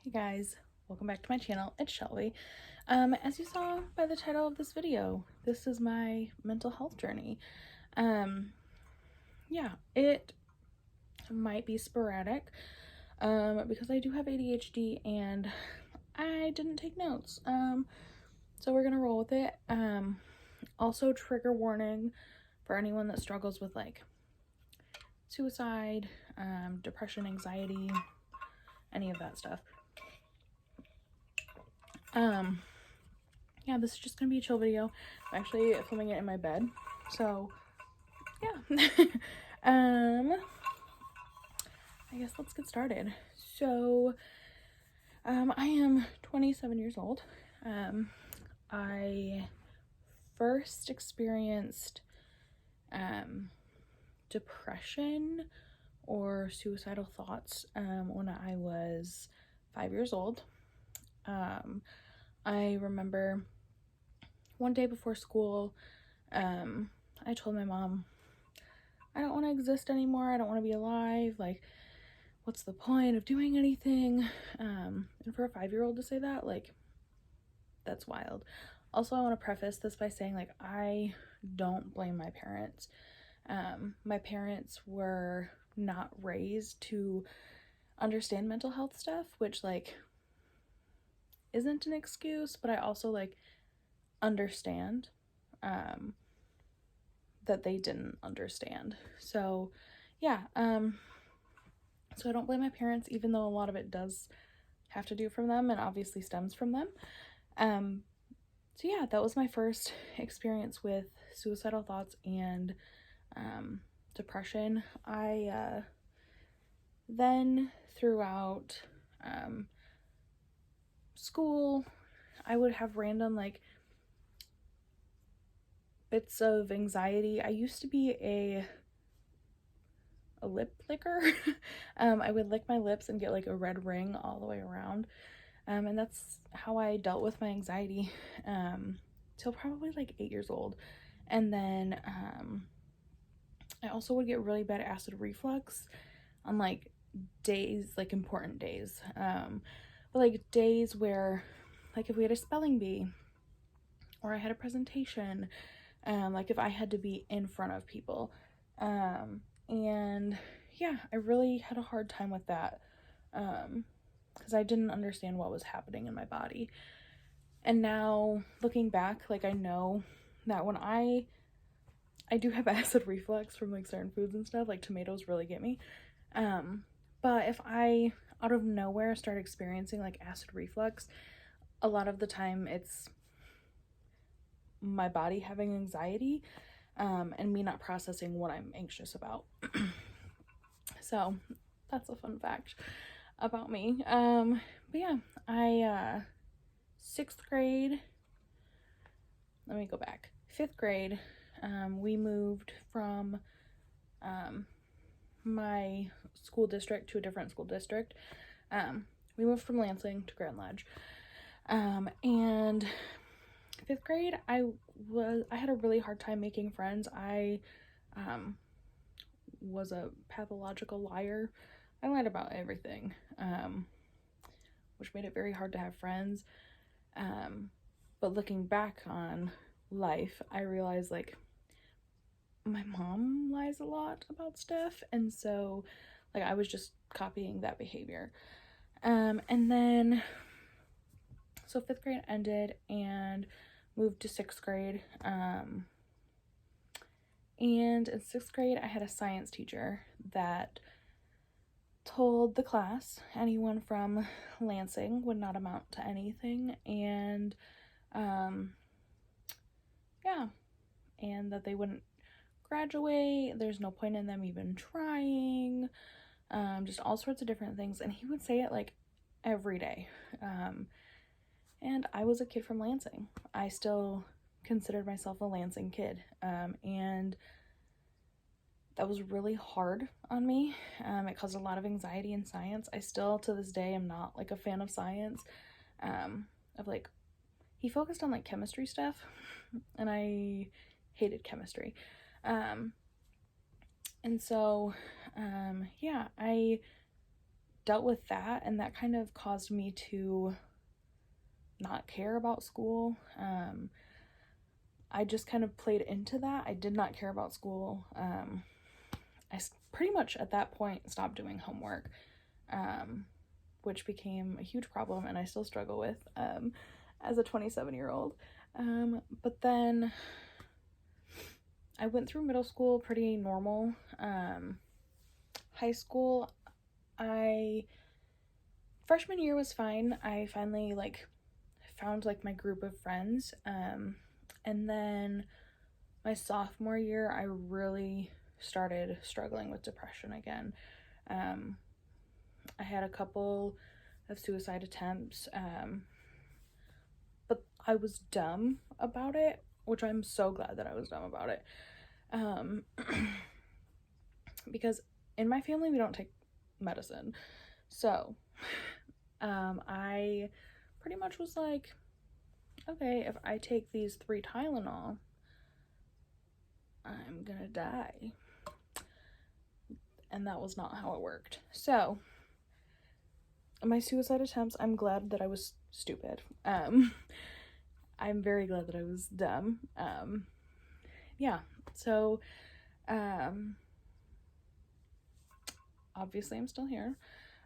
Hey guys, welcome back to my channel. It's Shelby. As you saw by the title of this video, this is my mental health journey. Yeah, it might be sporadic because I do have ADHD and I didn't take notes. So we're gonna roll with it. Also, trigger warning for anyone that struggles with like suicide, depression, anxiety, any of that stuff. Yeah, this is just gonna be a chill video. I'm actually filming it in my bed, so yeah. I guess let's get started. So I am 27 years old. I first experienced depression or suicidal thoughts when I was 5 years old. I remember one day before school, I told my mom, I don't want to exist anymore. I don't want to be alive. Like, what's the point of doing anything? And for a 5-year-old to say that, like, that's wild. Also, I want to preface this by saying, like, I don't blame my parents. My parents were not raised to understand mental health stuff, which, like, isn't an excuse, but I also, like, understand that they didn't understand. So yeah, so I don't blame my parents, even though a lot of it does have to do from them and obviously stems from them. So yeah, that was my first experience with suicidal thoughts and depression. I then throughout school, I would have random like bits of anxiety. I used to be a lip licker. I would lick my lips and get like a red ring all the way around. And that's how I dealt with my anxiety till probably like 8 years old. And then I also would get really bad acid reflux on like days, like important days. But like days where, like if we had a spelling bee or I had a presentation, like if I had to be in front of people. And yeah, I really had a hard time with that because I didn't understand what was happening in my body. And now looking back, like I know that when I do have acid reflux from like certain foods and stuff, like tomatoes really get me. But if I out of nowhere start experiencing like acid reflux, a lot of the time it's my body having anxiety and me not processing what I'm anxious about. So that's a fun fact about me. But yeah, I 6th grade, let me go back, 5th grade, we moved from my school district to a different school district. We moved from Lansing to Grand Ledge. And 5th grade, I had a really hard time making friends. I was a pathological liar. I lied about everything, which made it very hard to have friends. But looking back on life, I realized like my mom lies a lot about stuff, and so like I was just copying that behavior. And then so 5th grade ended and moved to 6th grade. And in 6th grade, I had a science teacher that told the class anyone from Lansing would not amount to anything, and yeah, and that they wouldn't graduate, there's no point in them even trying, just all sorts of different things. And he would say it like every day. And I was a kid from Lansing. I still considered myself a Lansing kid, and that was really hard on me. It caused a lot of anxiety in science. I still, to this day, am not like a fan of science. Of like, he focused on like chemistry stuff, and I hated chemistry. And so, yeah, I dealt with that, and that kind of caused me to not care about school. I just kind of played into that. I did not care about school. I pretty much at that point stopped doing homework, which became a huge problem, and I still struggle with as a 27-year-old. But then I went through middle school pretty normal. High school, freshman year was fine. I finally found my group of friends. And then my sophomore year, I really started struggling with depression again. I had a couple of suicide attempts, but I was dumb about it, which I'm so glad that I was dumb about it. Because in my family, we don't take medicine. So, I pretty much was like, okay, if I take these 3 Tylenol, I'm gonna die. And that was not how it worked. So, my suicide attempts, I'm glad that I was stupid. I'm very glad that I was dumb. Yeah, so, obviously I'm still here.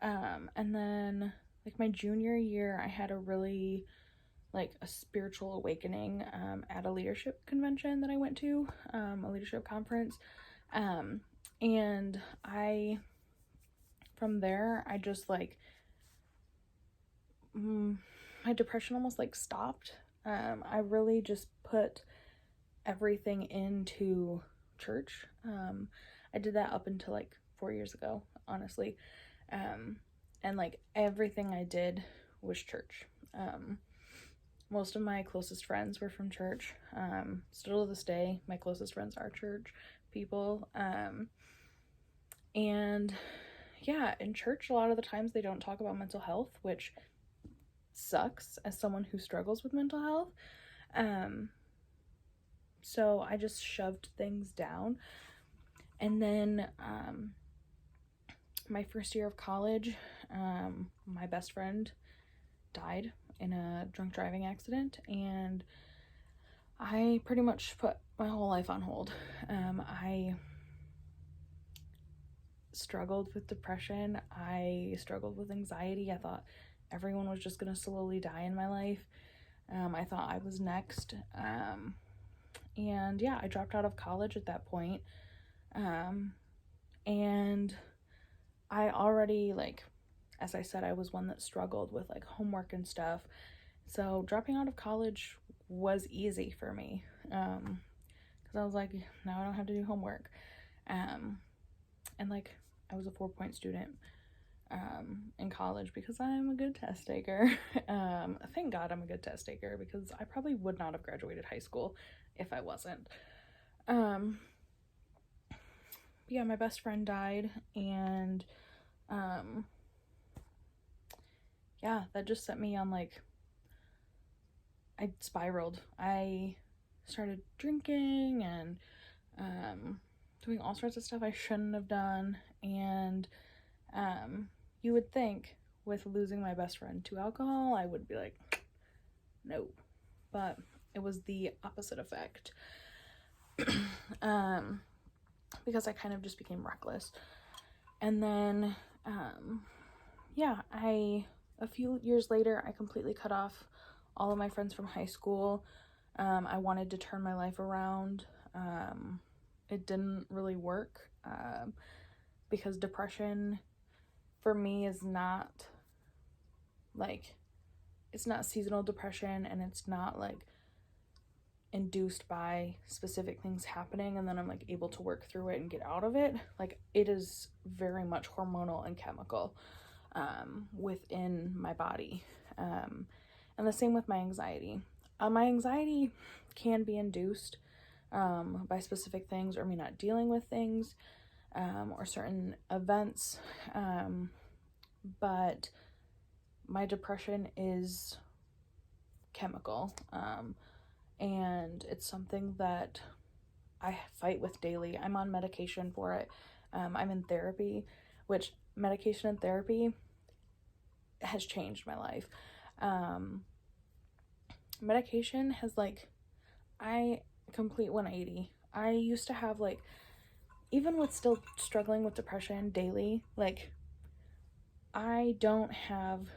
And then, my junior year, I had a really, a spiritual awakening, at a leadership convention that I went to, a leadership conference. And from there, I just, my depression almost, stopped. I really just put everything into church. I did that up until, 4 years ago, honestly. And, everything I did was church. Most of my closest friends were from church. Still to this day, my closest friends are church people. And yeah, in church, a lot of the times they don't talk about mental health, which sucks as someone who struggles with mental health. So I just shoved things down. And then, my first year of college, my best friend died in a drunk driving accident, and I pretty much put my whole life on hold. I struggled with depression. I struggled with anxiety. I thought everyone was just going to slowly die in my life. I thought I was next. And yeah, I dropped out of college at that point. And I already, as I said, I was one that struggled with homework and stuff. So dropping out of college was easy for me. Because I was like, now I don't have to do homework. And I was a 4-point student in college because I'm a good test taker. Thank God I'm a good test taker, because I probably would not have graduated high school if I wasn't. Yeah, my best friend died, and yeah, that just set me on I spiraled. I started drinking and doing all sorts of stuff I shouldn't have done. And you would think with losing my best friend to alcohol, I would be like, no. But it was the opposite effect. Because I kind of just became reckless. And then, yeah, a few years later, I completely cut off all of my friends from high school. I wanted to turn my life around. It didn't really work, because depression for me is not it's not seasonal depression, and it's not induced by specific things happening and then I'm able to work through it and get out of it. It is very much hormonal and chemical within my body. And the same with my anxiety. My anxiety can be induced by specific things, or me not dealing with things, or certain events. But my depression is chemical. And it's something that I fight with daily. I'm on medication for it. I'm in therapy, which medication and therapy has changed my life. Medication has, like, I complete 180. I used to have, like, even with still struggling with depression daily, like, I don't have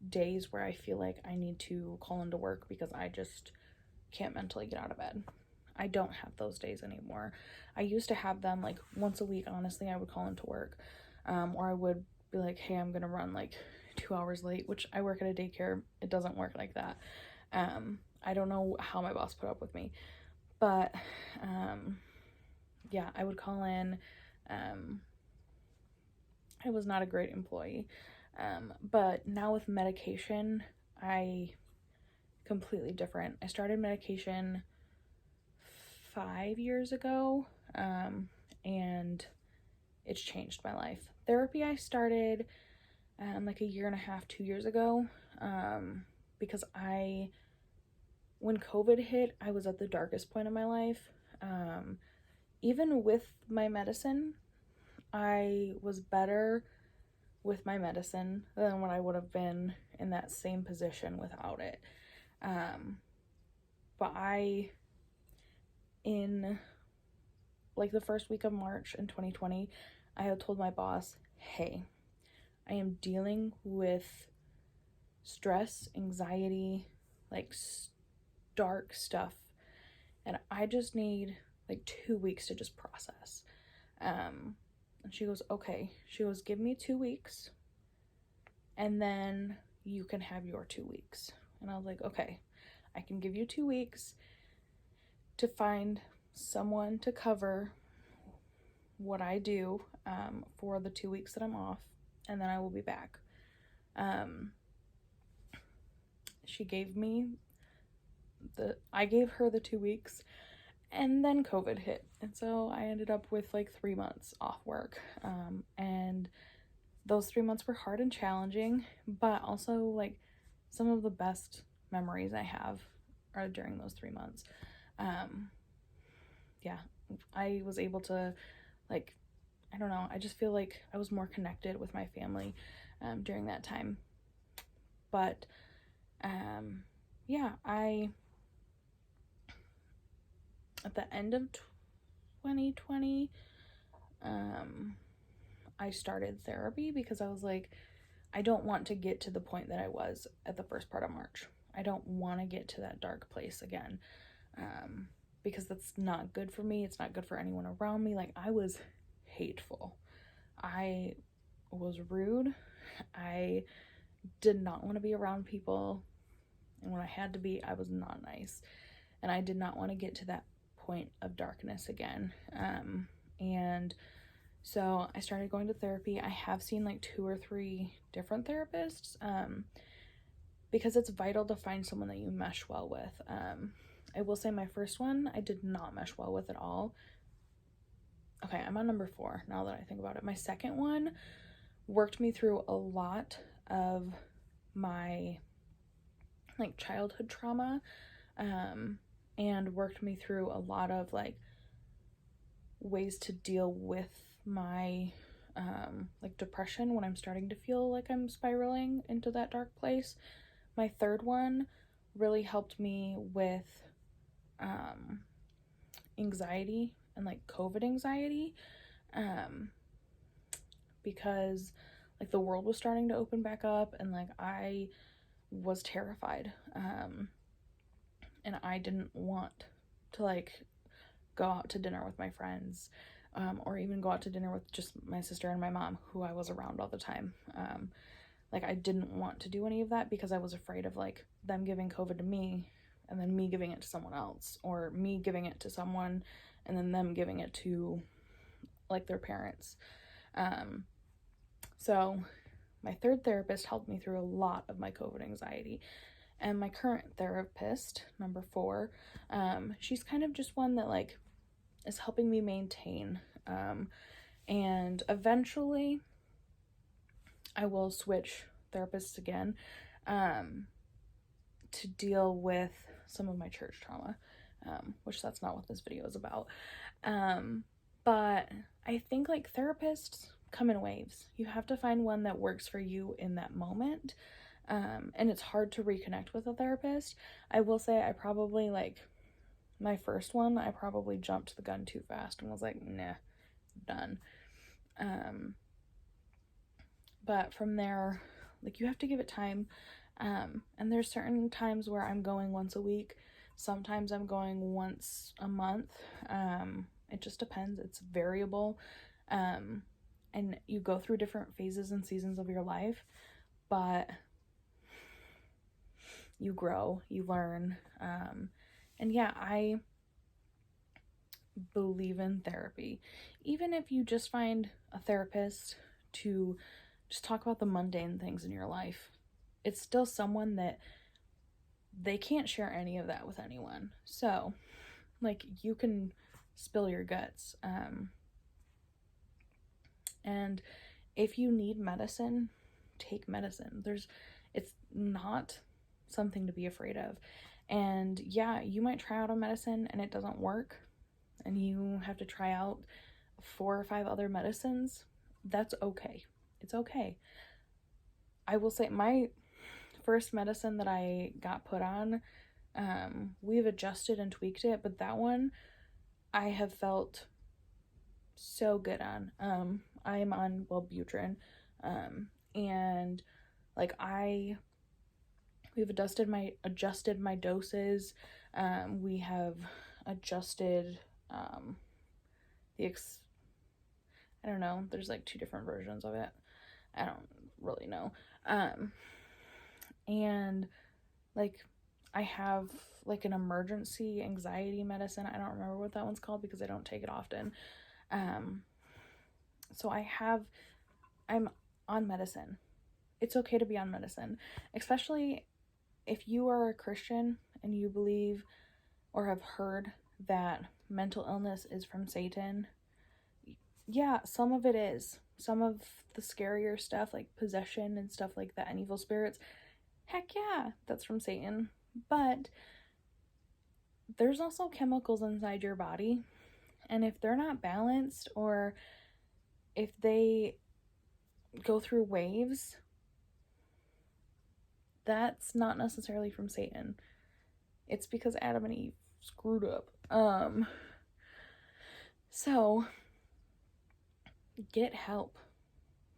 days where I feel like I need to call into work because I just can't mentally get out of bed. I don't have those days anymore. I used to have them, like, once a week. Honestly, I would call into work, or I would be like, hey, I'm gonna run like 2 hours late, which I work at a daycare. It doesn't work like that. I don't know how my boss put up with me, but yeah, I would call in. I was not a great employee, but now with medication, I completely different. I started medication 5 years ago, and it's changed my life. Therapy I started like a year and a half, 2 years ago, because when COVID hit, I was at the darkest point of my life. Even with my medicine, I was better with my medicine than what I would have been in that same position without it. But in like the first week of March in 2020, I had told my boss, hey, I am dealing with stress, anxiety, like dark stuff, and I just need like 2 weeks to just process. And she goes, okay. She goes, give me 2 weeks, and then you can have your 2 weeks. And I was like, okay, I can give you 2 weeks to find someone to cover what I do for the 2 weeks that I'm off, and then I will be back. I gave her the 2 weeks, and then COVID hit, and so I ended up with like 3 months off work, and those 3 months were hard and challenging, but also like some of the best memories I have are during those 3 months. Yeah, I was able to, like, I don't know, I just feel like I was more connected with my family during that time. But yeah, at the end of 2020, I started therapy because I was like, I don't want to get to the point that I was at the first part of March. I don't want to get to that dark place again, because that's not good for me. It's not good for anyone around me. Like, I was hateful. I was rude. I did not want to be around people. And when I had to be, I was not nice. And I did not want to get to that point of darkness again. And so I started going to therapy. I have seen like 2 or 3 different therapists, because it's vital to find someone that you mesh well with. I will say my first one, I did not mesh well with at all. Okay, I'm on number 4 now that I think about it. My second one worked me through a lot of my like childhood trauma, and worked me through a lot of like ways to deal with my like depression when I'm starting to feel like I'm spiraling into that dark place. My third one really helped me with anxiety and like COVID anxiety, because like the world was starting to open back up, and like I was terrified, and I didn't want to like go out to dinner with my friends, or even go out to dinner with just my sister and my mom, who I was around all the time. Like, I didn't want to do any of that because I was afraid of like them giving COVID to me and then me giving it to someone else, or me giving it to someone and then them giving it to like their parents. So my third therapist helped me through a lot of my COVID anxiety. And my current therapist, number 4, she's kind of just one that like is helping me maintain. And eventually I will switch therapists again, to deal with some of my church trauma, which that's not what this video is about. But I think like therapists come in waves. You have to find one that works for you in that moment. And it's hard to reconnect with a therapist. I will say I probably, like, my first one, I probably jumped the gun too fast and was like, nah, done. But from there, like, you have to give it time. And there's certain times where I'm going once a week. Sometimes I'm going once a month. It just depends. It's variable. And you go through different phases and seasons of your life, but you grow, you learn. And yeah, I believe in therapy. Even if you just find a therapist to just talk about the mundane things in your life, it's still someone that they can't share any of that with anyone. So, like, you can spill your guts. And if you need medicine, take medicine. It's not something to be afraid of. And yeah, you might try out a medicine and it doesn't work, and you have to try out 4 or 5 other medicines. That's okay. It's okay. I will say my first medicine that I got put on, we've adjusted and tweaked it, but that one I have felt so good on. I am on Wellbutrin, and like we've adjusted my doses. We have adjusted I don't know, there's like 2 different versions of it. I don't really know. And like I have like an emergency anxiety medicine. I don't remember what that one's called because I don't take it often. So I'm on medicine. It's okay to be on medicine, especially if you are a Christian and you believe or have heard that mental illness is from Satan. Yeah, some of it is. Some of the scarier stuff, like possession and stuff like that, and evil spirits, heck yeah, that's from Satan. But there's also chemicals inside your body, and if they're not balanced, or if they go through waves, that's not necessarily from Satan. It's because Adam and Eve screwed up. So get help.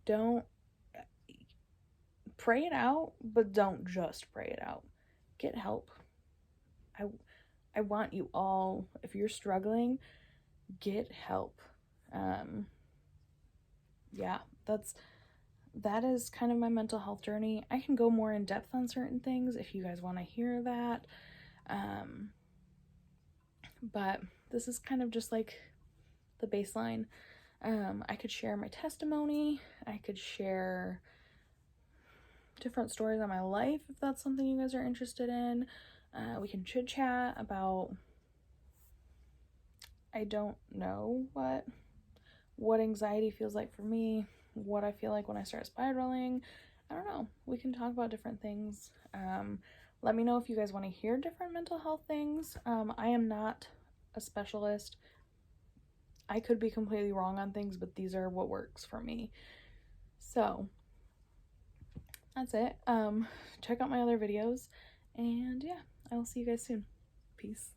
Don't pray it out, but don't just pray it out. Get help. I want you all, if you're struggling, get help. Yeah, that is kind of my mental health journey. I can go more in depth on certain things if you guys want to hear that. But this is kind of just like the baseline. I could share my testimony. I could share different stories on my life if that's something you guys are interested in. We can chit chat about, I don't know what anxiety feels like for me, what I feel like when I start spiraling. I don't know. We can talk about different things. Let me know if you guys want to hear different mental health things. I am not a specialist. I could be completely wrong on things, but these are what works for me. So that's it. Check out my other videos, and yeah, I will see you guys soon. Peace.